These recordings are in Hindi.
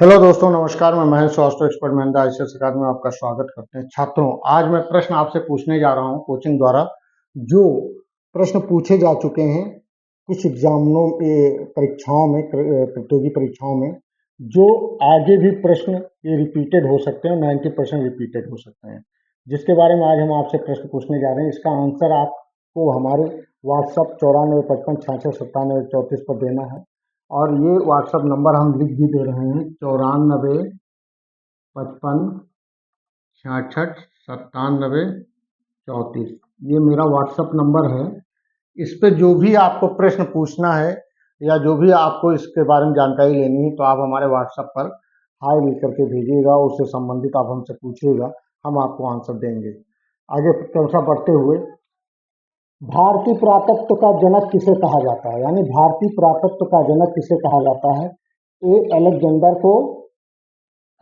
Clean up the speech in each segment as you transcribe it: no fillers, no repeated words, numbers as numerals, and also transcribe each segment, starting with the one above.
हेलो दोस्तों, नमस्कार। मैं महेश स्वास्थ्य एक्सपर्ट महिंद्रा आईसीएस अकादमी में आपका स्वागत करते हैं। छात्रों, आज मैं प्रश्न आपसे पूछने जा रहा हूं कोचिंग द्वारा। जो प्रश्न पूछे जा चुके हैं कुछ एग्जामों परीक्षाओं में, प्रतियोगी परीक्षाओं में, जो आगे भी प्रश्न ये रिपीटेड हो सकते हैं, 90% रिपीटेड हो सकते हैं, जिसके बारे में आज हम आपसे प्रश्न पूछने जा रहे हैं। इसका आंसर आपको हमारे व्हाट्सअप 9455679734 पर देना है। और ये व्हाट्सअप नंबर हम लिख भी दे रहे हैं, 9455679734। ये मेरा व्हाट्सअप नंबर है। इस पे जो भी आपको प्रश्न पूछना है या जो भी आपको इसके बारे में जानकारी लेनी है, तो आप हमारे व्हाट्सएप पर हाय लिख करके भेजिएगा। उससे संबंधित आप हमसे पूछिएगा, हम आपको आंसर देंगे। आगे चर्चा बढ़ते हुए, भारतीय पुरातत्व का जनक किसे कहा जाता है? यानी भारतीय पुरातत्व का जनक किसे कहा जाता है? ए,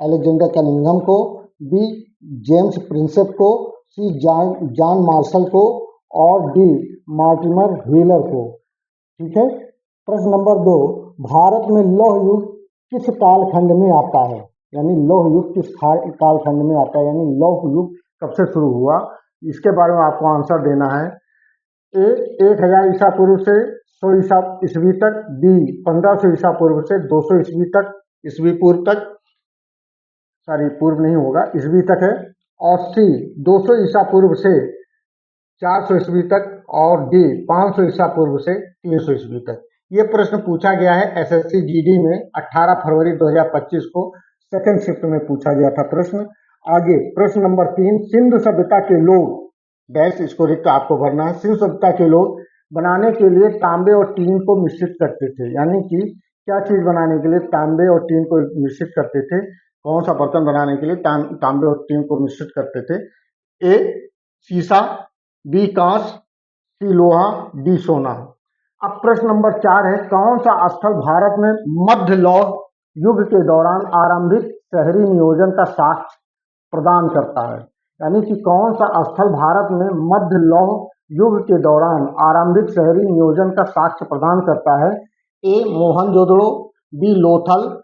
अलेक्जेंडर कनिंघम को, बी, जेम्स प्रिंसेप को, सी, जॉन मार्शल को, और डी, मार्टिमर व्हीलर को। ठीक है। प्रश्न नंबर 2, भारत में लौह युग किस कालखंड में आता है? यानी लौह युग किस कालखंड में आता है, यानी लौह युग कब से शुरू हुआ, इसके बारे में आपको आंसर देना है। ए, 1000 ईसा पूर्व से 100 ईस्वी तक, बी, 1500 ईसा पूर्व से 200 ईस्वी तक, ईस्वी पूर्व तक, सॉरी पूर्व नहीं होगा, ईस्वी तक है, और सी, 200 ईसा पूर्व से 400 ईस्वी तक, और डी, 500 ईसा पूर्व से 300 ईस्वी तक। ये प्रश्न पूछा गया है एसएससी जीडी में 18 फरवरी 2025 को सेकंड शिफ्ट में पूछा गया था प्रश्न। आगे प्रश्न नंबर 3, सिंधु सभ्यता के लोग डैश, इसको रिक्त आपको भरना है। सिंधु सभ्यता के लोग बनाने के लिए तांबे और टीन को मिश्रित करते थे। यानी कि क्या चीज बनाने के लिए तांबे और टीन को मिश्रित करते थे? कौन सा बर्तन बनाने के लिए तांबे और टीन को मिश्रित करते थे? ए, शीशा, बी, कांच, सी, लोहा, डी, सोना। अब प्रश्न नंबर 4 है, कौन सा स्थल भारत में मध्य लौह युग के दौरान आरंभिक शहरी नियोजन का साक्ष्य प्रदान करता है? यानी कि कौन सा स्थल भारत में मध्य लौह युग के दौरान आरंभिक शहरी नियोजन का साक्ष्य प्रदान करता है? ए, मोहनजोदड़ो, बी, लोथल,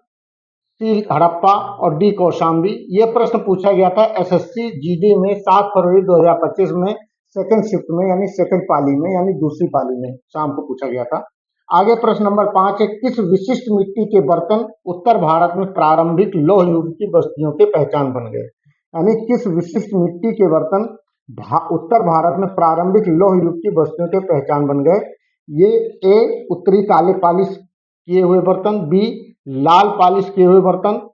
सी, हड़प्पा, और डी, कौशाम्बी। ये प्रश्न पूछा गया था एसएससी जीडी में 7 फरवरी 2025 में सेकंड शिफ्ट में, यानी सेकंड पाली में, यानी दूसरी पाली में शाम को पूछा गया था। आगे प्रश्न नंबर 5 है, किस विशिष्ट मिट्टी के बर्तन उत्तर भारत में प्रारंभिक लौह युग की बस्तियों के पहचान बन गए? यानी किस विशिष्ट मिट्टी के बर्तन उत्तर भारत में प्रारंभिक लौह युग की बस्तियों के पहचान बन गए? ये ए, उत्तरी काले पालिश किए हुए बर्तन, बी, लाल पालिश किए हुए बर्तन,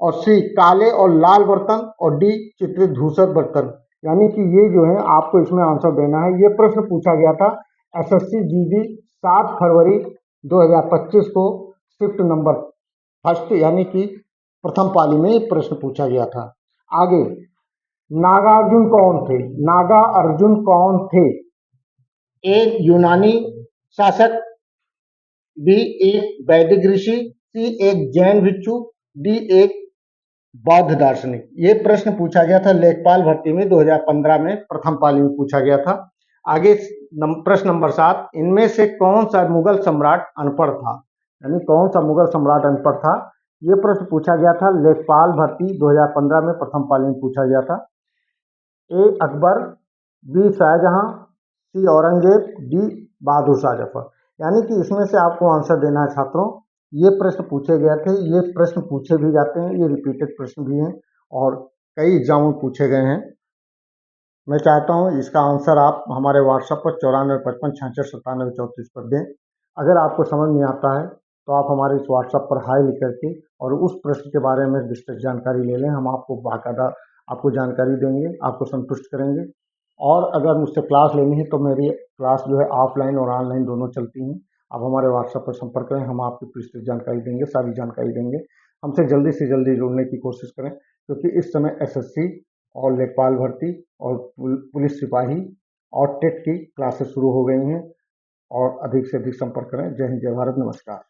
और सी, काले और लाल बर्तन, और डी, चित्रित धूसर बर्तन। यानी कि ये जो है आपको इसमें आंसर देना है। ये प्रश्न पूछा गया था एसएससी जीडी 7 फरवरी 2025 को शिफ्ट नंबर फर्स्ट, यानी कि प्रथम पाली में ये प्रश्न पूछा गया था। आगे, नागार्जुन कौन थे? नागा अर्जुन कौन थे? ए, यूनानी शासक, बी, एक वैदिक ऋषि, सी, एक जैन भिक्षु, डी, एक बौद्ध दार्शनिक। ये प्रश्न पूछा गया था लेखपाल भर्ती में 2015 में प्रथम पाली में पूछा गया था। आगे प्रश्न नंबर 7, इनमें से कौन सा मुगल सम्राट अनपढ़ था? यानी कौन सा मुगल सम्राट अनपढ़ था? ये प्रश्न पूछा गया था लेखपाल भर्ती 2015 में प्रथम पाली में पूछा गया था। ए, अकबर, बी, शाहजहां, सी, औरंगजेब, डी, बहादुर शाह जफर। यानी कि इसमें से आपको आंसर देना है छात्रों। ये प्रश्न पूछे गए थे, ये प्रश्न पूछे भी जाते हैं, ये रिपीटेड प्रश्न भी हैं और कई एग्जाम में पूछे गए हैं। मैं चाहता हूं इसका आंसर आप हमारे व्हाट्सएप पर 9455669734 पर दें। अगर आपको समझ नहीं आता है तो आप हमारे इस व्हाट्सएप पर हाय लिख करके और उस प्रश्न के बारे में विस्तृत जानकारी ले लें। हम आपको बाकायदा आपको जानकारी देंगे, आपको संतुष्ट करेंगे। और अगर मुझसे क्लास लेनी है तो मेरी क्लास जो है ऑफलाइन और ऑनलाइन दोनों चलती हैं। आप हमारे व्हाट्सएप पर संपर्क करें, हम आपको विस्तृत जानकारी देंगे, सारी जानकारी देंगे। हमसे जल्दी से जल्दी जुड़ने की कोशिश करें, क्योंकि इस समय एसएससी और लेखपाल भर्ती और पुलिस सिपाही और टेट की क्लासेस शुरू हो गई हैं। और अधिक से अधिक संपर्क करें। जय हिंद, जय भारत, नमस्कार।